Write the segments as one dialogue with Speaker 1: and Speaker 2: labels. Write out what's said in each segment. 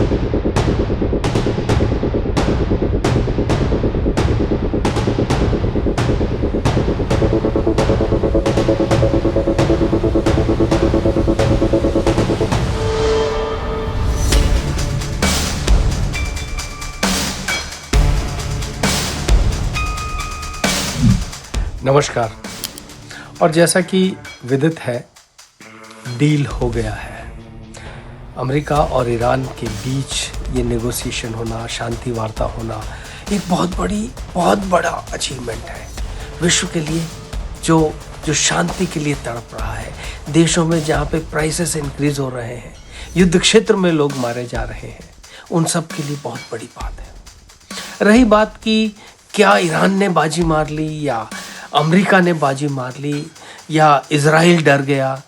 Speaker 1: नमस्कार। और जैसा कि विदित है, डील हो गया है। अमेरिका और ईरान के बीच ये नेगोशिएशन होना, शांति वार्ता होना एक बहुत बड़ा अचीवमेंट है विश्व के लिए, जो शांति के लिए तड़प रहा है। देशों में जहाँ पे प्राइसेस इंक्रीज हो रहे हैं, युद्ध क्षेत्र में लोग मारे जा रहे हैं, उन सब के लिए बहुत बड़ी बात है। रही बात कि क्या ईरान ने बाजी मार ली या अमेरिका ने बाजी मार ली या इजराइल डर गया,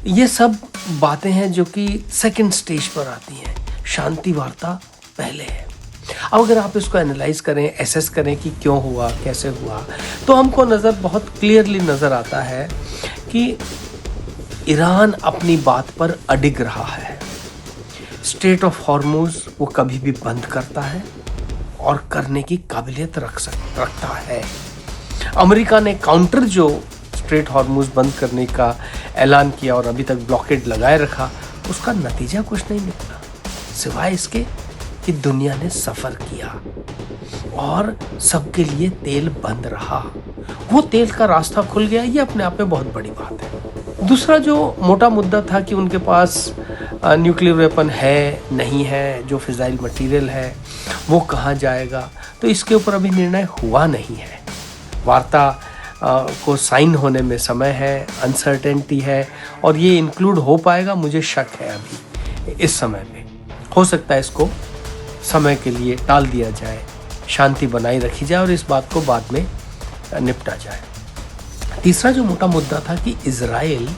Speaker 1: ये सब बातें हैं जो कि सेकंड स्टेज पर आती हैं। शांति वार्ता पहले है। अब अगर आप इसको एनालाइज करें, एसेस करें कि क्यों हुआ, कैसे हुआ, तो हमको बहुत क्लियरली नज़र आता है कि ईरान अपनी बात पर अडिग रहा है। स्ट्रेट ऑफ हॉर्मुज वो कभी भी बंद करता है और करने की काबिलियत रखता है। अमेरिका ने काउंटर जो स्ट्रेट हॉर्मुज बंद करने का ऐलान किया और अभी तक ब्लॉकेड लगाए रखा, उसका नतीजा कुछ नहीं निकला सिवाय इसके कि दुनिया ने सफ़र किया और सबके लिए तेल बंद रहा। वो तेल का रास्ता खुल गया, ये अपने आप में बहुत बड़ी बात है। दूसरा जो मोटा मुद्दा था कि उनके पास न्यूक्लियर वेपन है नहीं है, जो फिजाइल मटेरियल है वो कहाँ जाएगा, तो इसके ऊपर अभी निर्णय हुआ नहीं है। वार्ता को साइन होने में समय है, अनसर्टेनिटी है, और ये इंक्लूड हो पाएगा मुझे शक है अभी इस समय में। हो सकता है इसको समय के लिए टाल दिया जाए, शांति बनाई रखी जाए और इस बात को बाद में निपटा जाए। तीसरा जो मोटा मुद्दा था कि इजराइल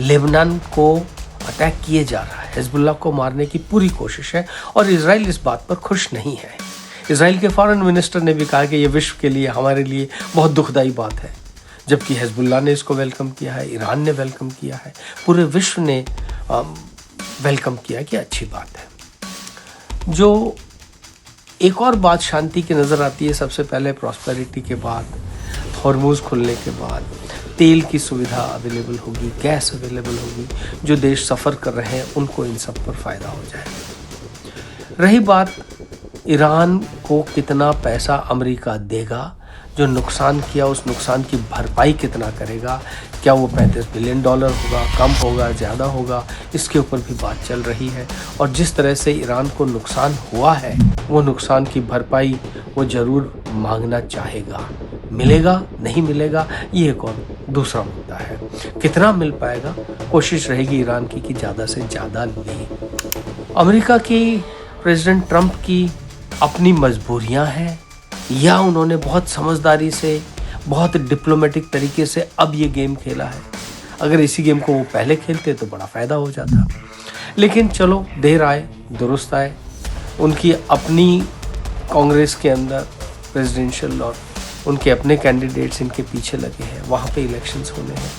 Speaker 1: लेबनान को अटैक किए जा रहा है, हिजबुल्लाह को मारने की पूरी कोशिश है और इजराइल इस बात पर खुश नहीं है। इजराइल के फॉरेन मिनिस्टर ने भी कहा कि ये विश्व के लिए, हमारे लिए बहुत दुखदाई बात है, जबकि हिजबुल्लाह ने इसको वेलकम किया है, ईरान ने वेलकम किया है, पूरे विश्व ने वेलकम किया कि अच्छी बात है। जो एक और बात शांति की नज़र आती है, सबसे पहले प्रॉस्पेरिटी के बाद, हॉर्मुज खुलने के बाद तेल की सुविधा अवेलेबल होगी, गैस अवेलेबल होगी, जो देश सफ़र कर रहे हैं उनको इन सब पर फ़ायदा हो जाएगा। रही बात ईरान को कितना पैसा अमेरिका देगा, जो नुकसान किया उस नुकसान की भरपाई कितना करेगा, क्या वो $35 बिलियन होगा, कम होगा, ज़्यादा होगा, इसके ऊपर भी बात चल रही है। और जिस तरह से ईरान को नुकसान हुआ है, वो नुकसान की भरपाई वो ज़रूर मांगना चाहेगा। मिलेगा नहीं मिलेगा, ये एक और दूसरा मुद्दा है। कितना मिल पाएगा, कोशिश रहेगी ईरान की कि ज़्यादा से ज़्यादा ले। अमेरिका की प्रेसिडेंट ट्रंप की अपनी मजबूरियां हैं या उन्होंने बहुत समझदारी से, बहुत डिप्लोमेटिक तरीके से अब ये गेम खेला है। अगर इसी गेम को वो पहले खेलते तो बड़ा फ़ायदा हो जाता, लेकिन चलो देर आए दुरुस्त आए। उनकी अपनी कांग्रेस के अंदर प्रेसिडेंशियल और उनके अपने कैंडिडेट्स इनके पीछे लगे हैं, वहाँ पे इलेक्शंस होने हैं,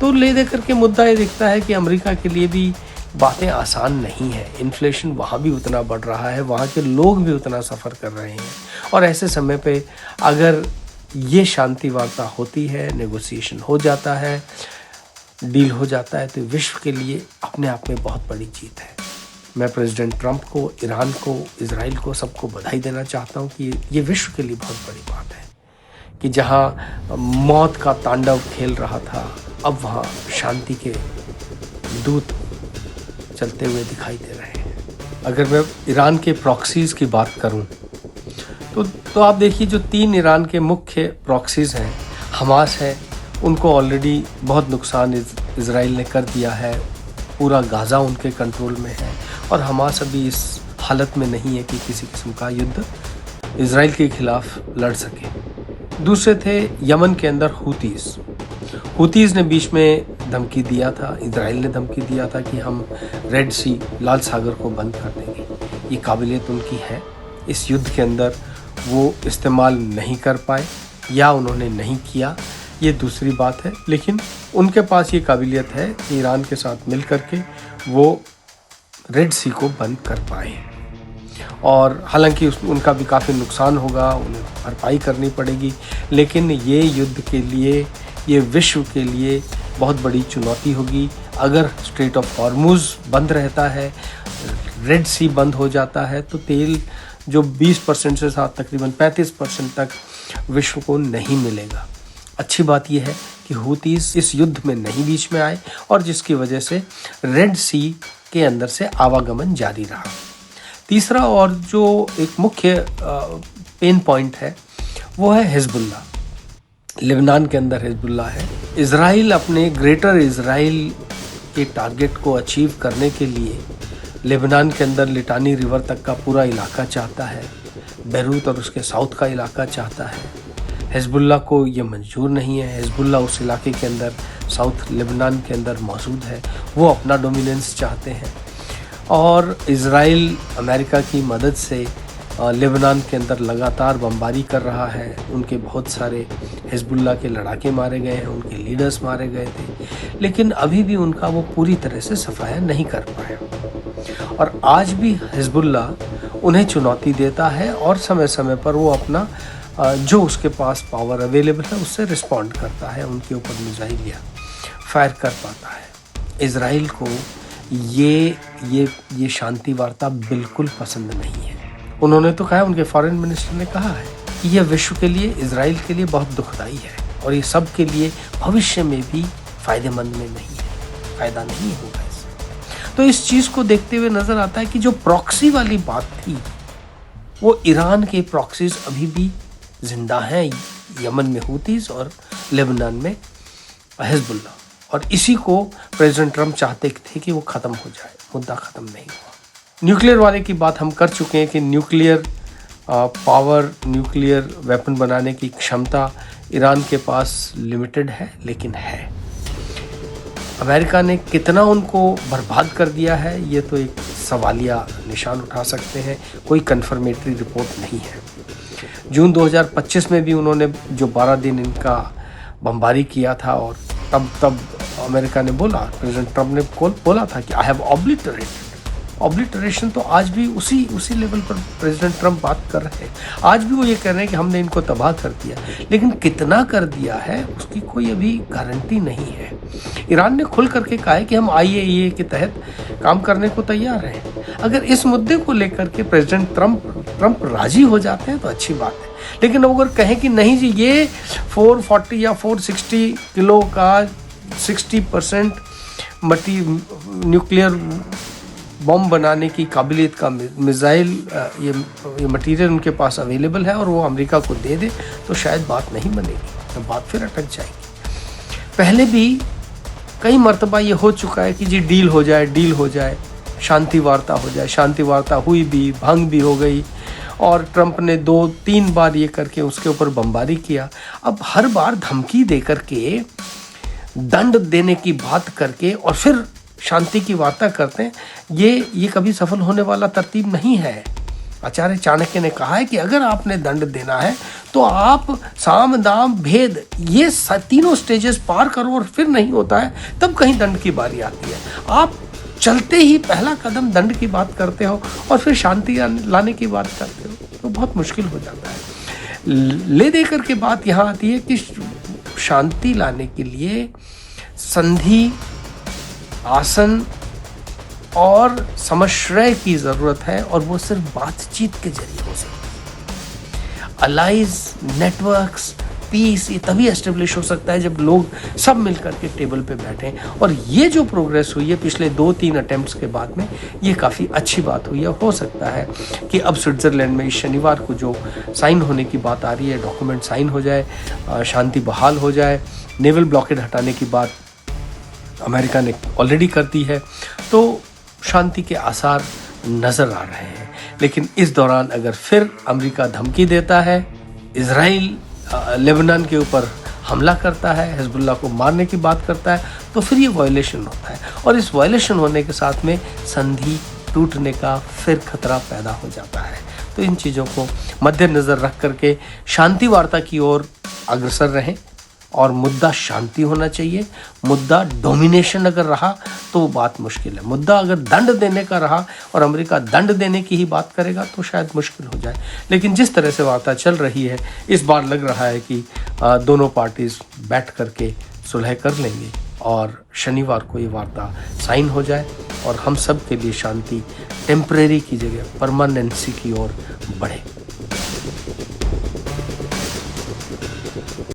Speaker 1: तो ले दे करके मुद्दा ये दिखता है कि अमेरिका के लिए भी बातें आसान नहीं है। इन्फ्लेशन वहाँ भी उतना बढ़ रहा है, वहाँ के लोग भी उतना सफ़र कर रहे हैं, और ऐसे समय पे अगर ये शांति वार्ता होती है, नेगोशिएशन हो जाता है, डील हो जाता है, तो विश्व के लिए अपने आप में बहुत बड़ी जीत है। मैं प्रेसिडेंट ट्रंप को, ईरान को, इजराइल को, सबको बधाई देना चाहता हूँ कि ये विश्व के लिए बहुत बड़ी बात है कि जहाँ मौत का तांडव खेल रहा था, अब वहाँ शांति के दूत चलते हुए दिखाई दे रहे हैं। अगर मैं ईरान के प्रॉक्सीज़ की बात करूं तो आप देखिए, जो 3 ईरान के मुख्य प्रॉक्सीज़ हैं, हमास है, उनको ऑलरेडी बहुत नुकसान इजराइल ने कर दिया है। पूरा गाज़ा उनके कंट्रोल में है और हमास अभी इस हालत में नहीं है कि किसी किस्म का युद्ध इजराइल के खिलाफ लड़ सके। दूसरे थे यमन के अंदर हुतीज़ ने बीच में धमकी दिया था, इजराइल ने धमकी दिया था कि हम रेड सी, लाल सागर को बंद कर देंगे। ये काबिलियत उनकी है, इस युद्ध के अंदर वो इस्तेमाल नहीं कर पाए या उन्होंने नहीं किया, ये दूसरी बात है, लेकिन उनके पास ये काबिलियत है कि ईरान के साथ मिल कर के वो रेड सी को बंद कर पाए। और हालांकि उनका भी काफ़ी नुकसान होगा, उन्हें भरपाई करनी पड़ेगी, लेकिन ये युद्ध के लिए, ये विश्व के लिए बहुत बड़ी चुनौती होगी। अगर स्ट्रेट ऑफ हॉर्मुज़ बंद रहता है, रेड सी बंद हो जाता है, तो तेल जो 20% से साथ तकरीबन 35% तक विश्व को नहीं मिलेगा। अच्छी बात यह है कि हूतीस इस युद्ध में नहीं बीच में आए और जिसकी वजह से रेड सी के अंदर से आवागमन जारी रहा। तीसरा और जो एक मुख्य पेन पॉइंट है वो है हिजबुल्ला। लेबनान के अंदर हिजबुल्ला है। इजराइल अपने ग्रेटर इजराइल के टारगेट को अचीव करने के लिए लेबनान के अंदर लिटानी रिवर तक का पूरा इलाका चाहता है, बैरूत और उसके साउथ का इलाका चाहता है। हिजबुल्ला को ये मंजूर नहीं है। हिजबुल्ला उस इलाके के अंदर, साउथ लेबनान के अंदर मौजूद है, वो अपना डोमिनेंस चाहते हैं। और इजराइल अमेरिका की मदद से लेबनान के अंदर लगातार बमबारी कर रहा है। उनके बहुत सारे हिजबुल्ला के लड़ाके मारे गए हैं, उनके लीडर्स मारे गए थे, लेकिन अभी भी उनका वो पूरी तरह से सफाया नहीं कर पाया। और आज भी हिजबुल्ला उन्हें चुनौती देता है और समय समय पर वो अपना जो उसके पास पावर अवेलेबल है उससे रिस्पॉन्ड करता है, उनके ऊपर मिसाइल या फायर कर पाता है। इजराइल को ये शांति वार्ता बिल्कुल पसंद नहीं है। उन्होंने तो कहा, उनके फॉरेन मिनिस्टर ने कहा है कि यह विश्व के लिए, इजराइल के लिए बहुत दुखदाई है और ये सब के लिए भविष्य में भी फायदेमंद में नहीं है, फायदा नहीं होगा इससे। तो इस चीज़ को देखते हुए नजर आता है कि जो प्रॉक्सी वाली बात थी वो ईरान के प्रॉक्सीज अभी भी जिंदा हैं, यमन में हूतीस और लेबनान में हिजबुल्ला। और इसी को प्रेसिडेंट ट्रंप चाहते थे कि वो ख़त्म हो जाए, मुद्दा ख़त्म नहीं हुआ। न्यूक्लियर वाले की बात हम कर चुके हैं कि न्यूक्लियर पावर, न्यूक्लियर वेपन बनाने की क्षमता ईरान के पास लिमिटेड है, लेकिन है। अमेरिका ने कितना उनको बर्बाद कर दिया है ये तो एक सवालिया निशान उठा सकते हैं, कोई कन्फर्मेटरी रिपोर्ट नहीं है। जून 2025 में भी उन्होंने जो 12 दिन इनका बमबारी किया था और तब अमेरिका ने बोला, प्रेसिडेंट ट्रंप ने बोला था कि आई हैव ऑब्लिटरेशन। तो आज भी उसी लेवल पर प्रेसिडेंट ट्रंप बात कर रहे हैं। आज भी वो ये कह रहे हैं कि हमने इनको तबाह कर दिया, लेकिन कितना कर दिया है उसकी कोई अभी गारंटी नहीं है। ईरान ने खुल करके कहा है कि हम IAEA के तहत काम करने को तैयार हैं। अगर इस मुद्दे को लेकर के प्रेसिडेंट ट्रंप राजी हो जाते हैं तो अच्छी बात है, लेकिन अगर कहें कि नहीं जी, ये 440 या 460 किलो का 60% न्यूक्लियर बम बनाने की काबिलियत का मिसाइल, ये मटेरियल उनके पास अवेलेबल है और वो अमेरिका को दे दे, तो शायद बात नहीं बनेगी, तो बात फिर अटक जाएगी। पहले भी कई मर्तबा ये हो चुका है कि जी डील हो जाए, शांति वार्ता हो जाए। शांति वार्ता हुई भी, भंग भी हो गई और ट्रंप ने 2-3 बार ये करके उसके ऊपर बमबारी किया। अब हर बार धमकी दे करके, दंड देने की बात करके और फिर शांति की वार्ता करते हैं, ये कभी सफल होने वाला तरतीब नहीं है। आचार्य चाणक्य ने कहा है कि अगर आपने दंड देना है तो आप साम दाम भेद ये तीनों स्टेजेस पार करो और फिर नहीं होता है तब कहीं दंड की बारी आती है। आप चलते ही पहला कदम दंड की बात करते हो और फिर शांति लाने की बात करते हो, तो बहुत मुश्किल हो जाता है। ले दे करके बात यहाँ आती है कि शांति लाने के लिए संधि, आसन और समश्रय की ज़रूरत है और वो सिर्फ बातचीत के जरिए हो सकती है। अलाइज, नेटवर्क्स, पीस ये तभी एस्टेब्लिश हो सकता है जब लोग सब मिलकर के टेबल पे बैठें। और ये जो प्रोग्रेस हुई है पिछले 2-3 अटेम्प्ट्स के बाद में, ये काफ़ी अच्छी बात हुई है। हो सकता है कि अब स्विट्ज़रलैंड में इस शनिवार को जो साइन होने की बात आ रही है, डॉक्यूमेंट साइन हो जाए, शांति बहाल हो जाए, नेवल ब्लॉकेड हटाने की बात अमेरिका ने ऑलरेडी कर दी है, तो शांति के आसार नज़र आ रहे हैं। लेकिन इस दौरान अगर फिर अमेरिका धमकी देता है, इजराइल लेबनान के ऊपर हमला करता है, हिजबुल्ला को मारने की बात करता है, तो फिर ये वायलेशन होता है और इस वायलेशन होने के साथ में संधि टूटने का फिर खतरा पैदा हो जाता है। तो इन चीज़ों को मद्देनज़र रख करके शांति वार्ता की ओर अग्रसर रहें और मुद्दा शांति होना चाहिए। मुद्दा डोमिनेशन अगर रहा तो वो बात मुश्किल है। मुद्दा अगर दंड देने का रहा और अमेरिका दंड देने की ही बात करेगा तो शायद मुश्किल हो जाए। लेकिन जिस तरह से वार्ता चल रही है, इस बार लग रहा है कि दोनों पार्टीज बैठ करके सुलह कर लेंगे और शनिवार को ये वार्ता साइन हो जाए और हम सब के लिए शांति टेम्परेरी की जगह परमानेंसी की ओर बढ़े।